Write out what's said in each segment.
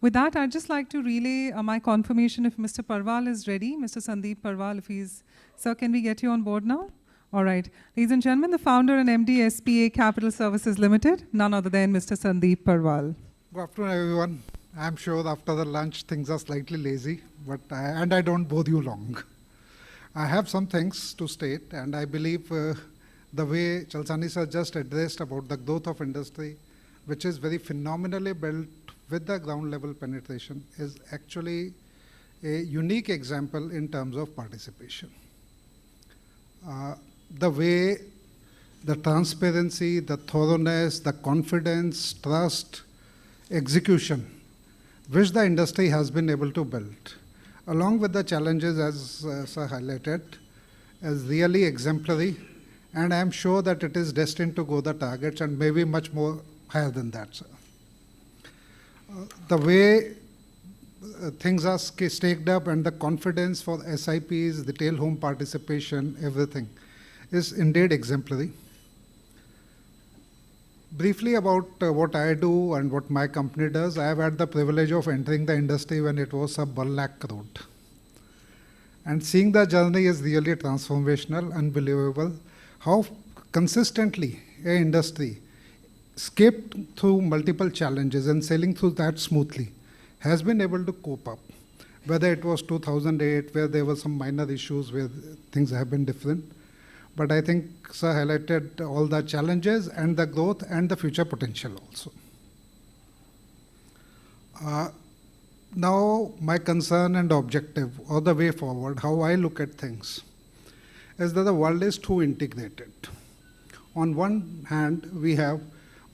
With that, I'd just like to relay my confirmation if Mr. Parwal is ready. Mr. Sandeep Parwal, if he's... Sir, can we get you on board now? All right. Ladies and gentlemen, the founder and MD, SPA Capital Services Limited, none other than Mr. Sandeep Parwal. Good afternoon, everyone. I'm sure after the lunch, things are slightly lazy, but I don't bore you long. I have some things to state, and I believe the way Chalsani sir just addressed about the growth of industry, which is very phenomenally built with the ground level penetration, is actually a unique example in terms of participation. The way, the transparency, the thoroughness, the confidence, trust, execution, which the industry has been able to build, along with the challenges as Sir highlighted, is really exemplary, and I am sure that it is destined to go the targets and maybe much more higher than that, sir. The way things are staked up and the confidence for SIPs, retail home participation, everything is indeed exemplary. Briefly about what I do and what my company does, I have had the privilege of entering the industry when it was a 1 lakh crore. And seeing the journey is really transformational, unbelievable. How consistently an industry escaped through multiple challenges and sailing through that smoothly has been able to cope up. Whether it was 2008, where there were some minor issues where things have been different. But I think Sir highlighted all the challenges and the growth and the future potential also. Now, my concern and objective, or the way forward, how I look at things, is that the world is too integrated. On one hand, we have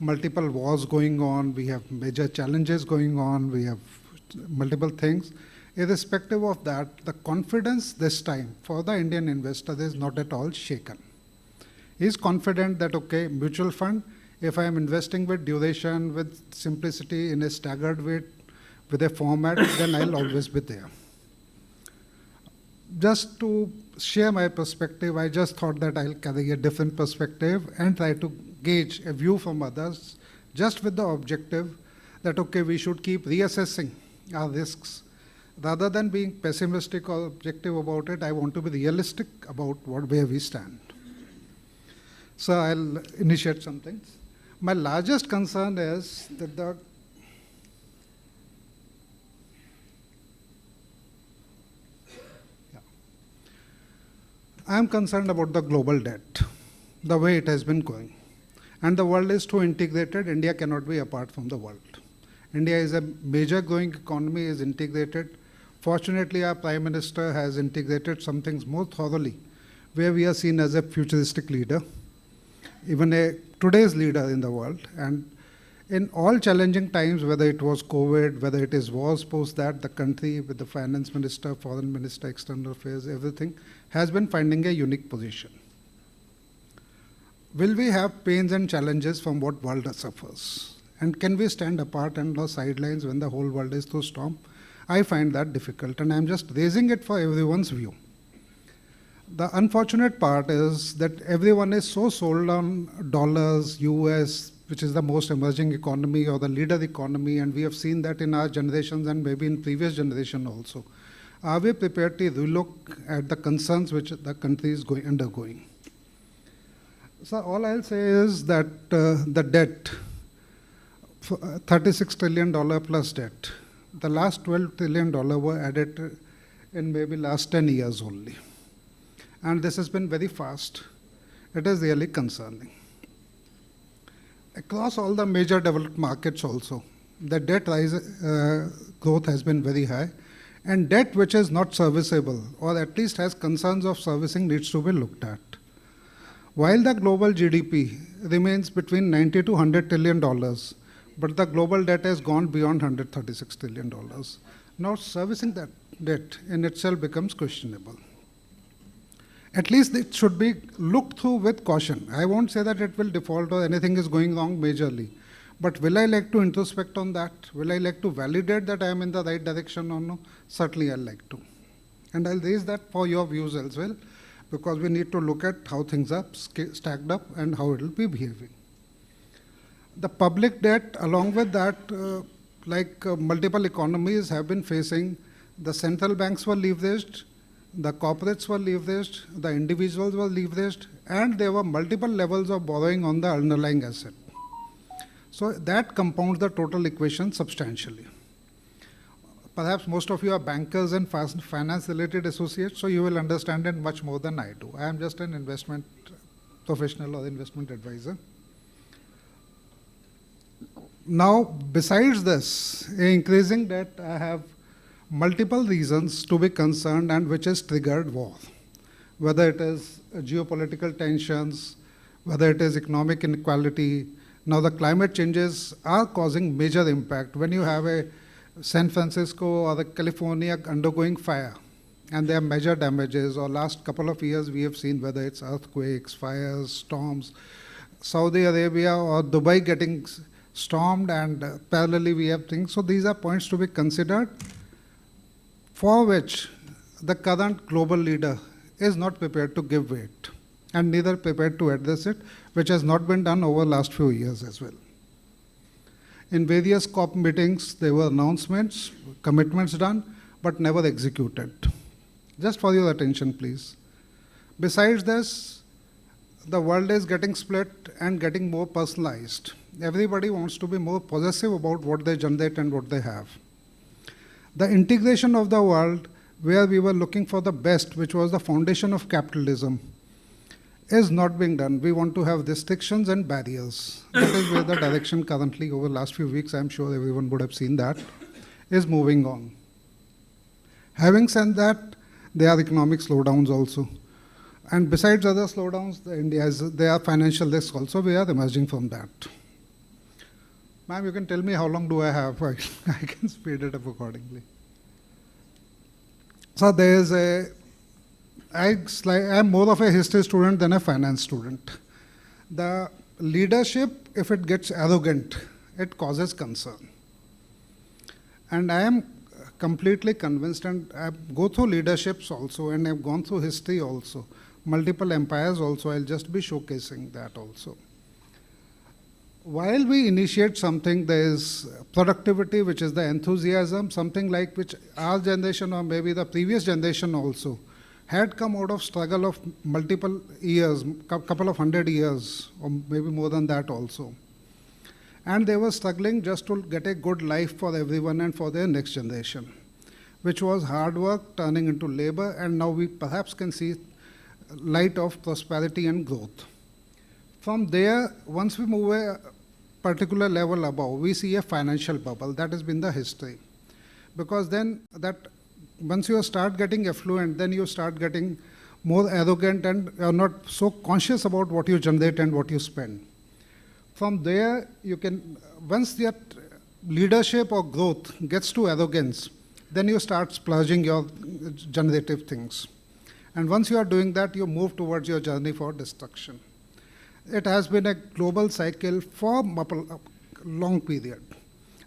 multiple wars going on, we have major challenges going on, we have multiple things. Irrespective of that, the confidence this time for the Indian investor is not at all shaken. He is confident that, okay, mutual fund, if I am investing with duration, with simplicity, in a staggered way, with a format, then I'll always be there. Just to share my perspective, I just thought that I'll carry a different perspective and try to gauge a view from others, just with the objective that, okay, we should keep reassessing our risks. Rather than being pessimistic or objective about it, I want to be realistic about where we stand. So I'll initiate some things. My largest concern is that I am concerned about the global debt, the way it has been going. And the world is too integrated, India cannot be apart from the world. India is a major growing economy, is integrated. Fortunately, our Prime Minister has integrated some things more thoroughly, where we are seen as a futuristic leader, even today's leader in the world. And in all challenging times, whether it was COVID, whether it is wars post that, the country with the Finance Minister, Foreign Minister, External Affairs, everything has been finding a unique position. Will we have pains and challenges from what world suffers? And can we stand apart and on sidelines when the whole world is through storm? I find that difficult, and I'm just raising it for everyone's view. The unfortunate part is that everyone is so sold on dollars, US, which is the most emerging economy or the leader economy, and we have seen that in our generations and maybe in previous generation also. Are we prepared to relook at the concerns which the country is undergoing? So all I'll say is that the debt, $36 trillion plus debt, the last $12 trillion were added in maybe last 10 years only. And this has been very fast. It is really concerning. Across all the major developed markets also, the debt growth has been very high. And debt which is not serviceable, or at least has concerns of servicing, needs to be looked at. While the global GDP remains between $90 to $100 trillion, but the global debt has gone beyond $136 trillion. Now servicing that debt in itself becomes questionable. At least it should be looked through with caution. I won't say that it will default or anything is going wrong majorly. But will I like to introspect on that? Will I like to validate that I am in the right direction or no? Certainly I'll like to. And I'll raise that for your views as well, because we need to look at how things are stacked up and how it will be behaving. The public debt, along with that, multiple economies have been facing, the central banks were leveraged, the corporates were leveraged, the individuals were leveraged, and there were multiple levels of borrowing on the underlying asset. So that compounds the total equation substantially. Perhaps most of you are bankers and finance-related associates, so you will understand it much more than I do. I am just an investment professional or investment advisor. Now, besides this, increasing debt, I have multiple reasons to be concerned, and which has triggered war. Whether it is geopolitical tensions, whether it is economic inequality. Now the climate changes are causing major impact. When you have a San Francisco or the California undergoing fire, and there are major damages, or last couple of years we have seen whether it's earthquakes, fires, storms, Saudi Arabia or Dubai getting stormed, and parallelly we have things. So these are points to be considered, for which the current global leader is not prepared to give weight, and neither prepared to address it, which has not been done over the last few years as well. In various COP meetings, there were announcements, commitments done, but never executed. Just for your attention, please. Besides this, the world is getting split and getting more personalized. Everybody wants to be more possessive about what they generate and what they have. The integration of the world, where we were looking for the best, which was the foundation of capitalism, is not being done. We want to have restrictions and barriers. That is where the direction currently, over the last few weeks, I'm sure everyone would have seen that, is moving on. Having said that, there are economic slowdowns also. And besides other slowdowns, there are financial risks also. We are emerging from that. Ma'am, you can tell me how long do I have? I can speed it up accordingly. So there is I'm more of a history student than a finance student. The leadership, if it gets arrogant, it causes concern. And I am completely convinced, and I go through leaderships also, and I've gone through history also, multiple empires also. I'll just be showcasing that also. While we initiate something, there is productivity, which is the enthusiasm, something like which our generation or maybe the previous generation also had come out of struggle of multiple years, couple of 100 years, or maybe more than that also. And they were struggling just to get a good life for everyone and for their next generation, which was hard work turning into labor, and now we perhaps can see light of prosperity and growth. From there, once we move a particular level above, we see a financial bubble. That has been the history. Because then that once you start getting affluent, then you start getting more arrogant and are not so conscious about what you generate and what you spend. From there, you can, once that leadership or growth gets to arrogance, then you start splurging your generative things. And once you are doing that, you move towards your journey for destruction. It has been a global cycle for a long period.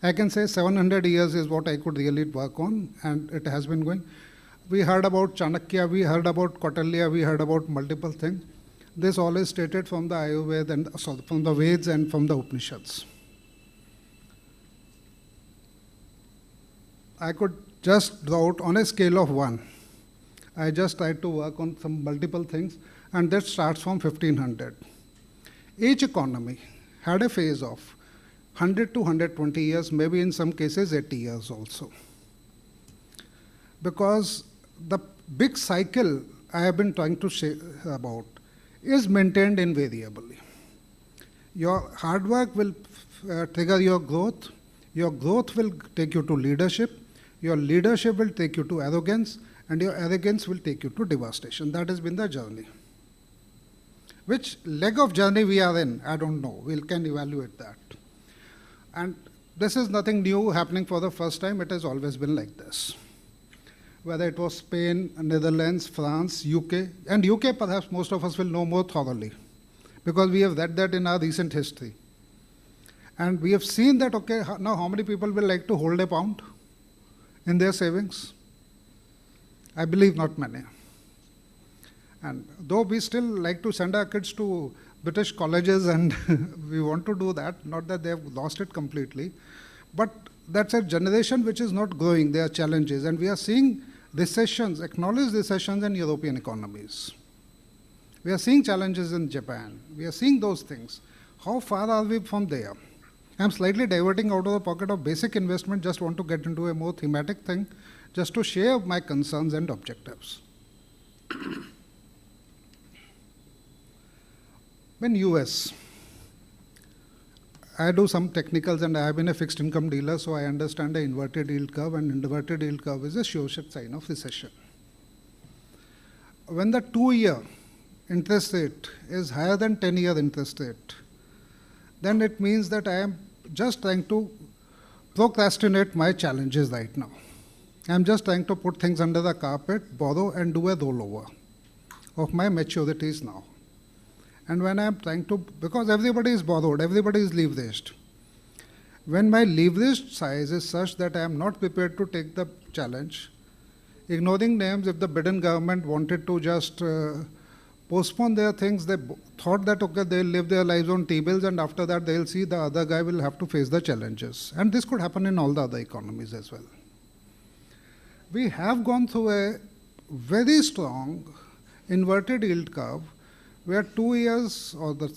I can say 700 years is what I could really work on, and it has been going. We heard about Chanakya, we heard about Kautilya, we heard about multiple things. This all is stated from the Ayurveda and from the Veds and from the Upanishads. I could just draw out on a scale of 1. I just tried to work on some multiple things, and that starts from 1500. Each economy had a phase of 100 to 120 years, maybe in some cases 80 years also. Because the big cycle I have been trying to say about is maintained invariably. Your hard work will trigger your growth will take you to leadership, your leadership will take you to arrogance, and your arrogance will take you to devastation. That has been the journey. Which leg of journey we are in, I don't know. We can evaluate that. And this is nothing new happening for the first time. It has always been like this. Whether it was Spain, Netherlands, France, UK, and UK perhaps most of us will know more thoroughly, because we have read that in our recent history. And we have seen that, okay, now how many people will like to hold a pound in their savings? I believe not many. And though we still like to send our kids to British colleges and we want to do that, not that they have lost it completely, but that's a generation which is not growing. There are challenges, and we are seeing recessions, acknowledged recessions in European economies. We are seeing challenges in Japan. We are seeing those things. How far are we from there? I'm slightly diverting out of the pocket of basic investment, just want to get into a more thematic thing, just to share my concerns and objectives. In US, I do some technicals and I have been a fixed income dealer, so I understand the inverted yield curve, and inverted yield curve is a sure sign of recession. When the 2-year interest rate is higher than 10-year interest rate, then it means that I am just trying to procrastinate my challenges right now. I'm just trying to put things under the carpet, borrow, and do a rollover of my maturities now. And when I'm trying to, because everybody is borrowed, everybody is leveraged. When my leveraged size is such that I am not prepared to take the challenge, ignoring names, if the Biden government wanted to just postpone their things, they thought that, okay, they'll live their lives on T-bills, and after that they'll see the other guy will have to face the challenges. And this could happen in all the other economies as well. We have gone through a very strong inverted yield curve where 2 years or the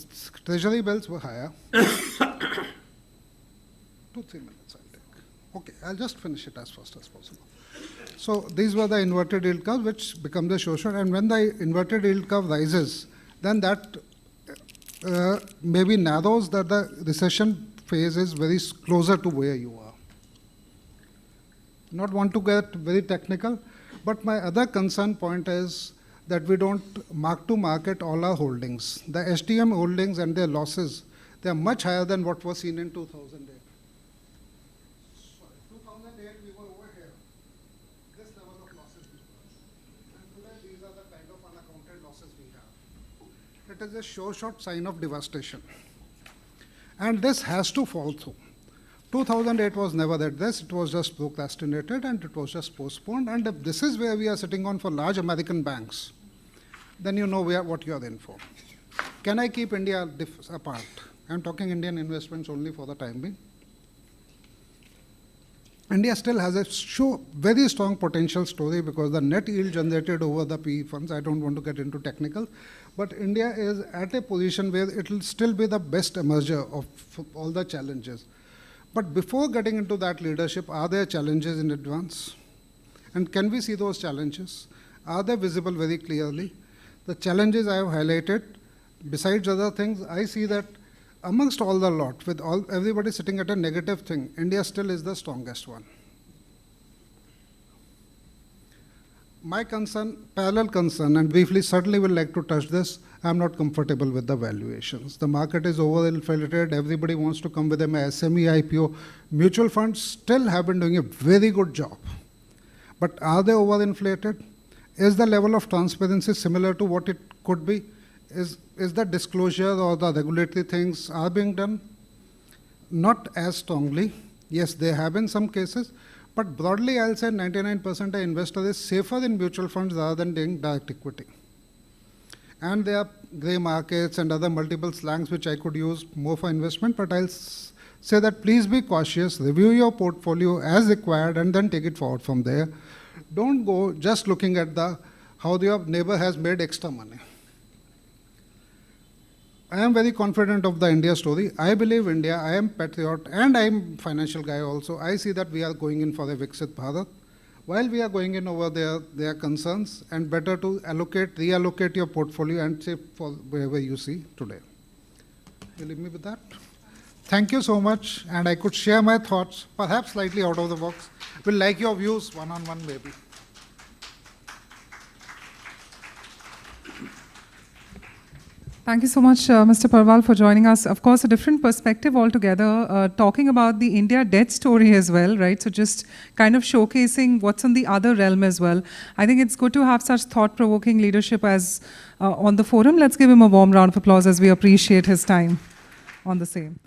treasury bills were higher. 2-3 minutes I'll take. Okay, I'll just finish it as fast as possible. So these were the inverted yield curve, which becomes a short, and when the inverted yield curve rises, then that maybe narrows that the recession phase is very closer to where you are. Not want to get very technical, but my other concern point is that we don't mark to market all our holdings. The STM holdings and their losses, they are much higher than what was seen in 2008. Sorry, 2008 we were over here. This level of losses we were. And today these are the kind of unaccounted losses we have. It is a sure-shot sign of devastation. And this has to fall through. 2008 was never at this, it was just procrastinated and it was just postponed. And if this is where we are sitting on for large American banks, then you know what you are in for. Can I keep India apart? I'm talking Indian investments only for the time being. India still has a very strong potential story because the net yield generated over the PE funds, I don't want to get into technical, but India is at a position where it will still be the best emerger of all the challenges. But before getting into that leadership, are there challenges in advance? And can we see those challenges? Are they visible very clearly? The challenges I have highlighted, besides other things, I see that amongst all the lot, with everybody sitting at a negative thing, India still is the strongest one. My concern, parallel concern, and briefly certainly will like to touch this, I'm not comfortable with the valuations. The market is over-inflated, everybody wants to come with an SME IPO. Mutual funds still have been doing a very good job. But are they over-inflated? Is the level of transparency similar to what it could be? Is the disclosure or the regulatory things are being done? Not as strongly. Yes, there have been some cases, but broadly I'll say 99% of investors is safer in mutual funds rather than doing direct equity. And there are gray markets and other multiple slangs which I could use more for investment, but I'll say that please be cautious, review your portfolio as required and then take it forward from there. Don't go just looking at how your neighbor has made extra money. I am very confident of the India story. I believe India, I am patriot and I am financial guy also. I see that we are going in for a Viksit Bharat. While we are going in over their concerns, and better to reallocate your portfolio and say for wherever you see today. You leave me with that? Thank you so much, and I could share my thoughts, perhaps slightly out of the box. Will like your views one-on-one maybe. Thank you so much, Mr. Parwal, for joining us. Of course, a different perspective altogether, talking about the India debt story as well, right? So just kind of showcasing what's in the other realm as well. I think it's good to have such thought-provoking leadership as on the forum. Let's give him a warm round of applause as we appreciate his time on the same.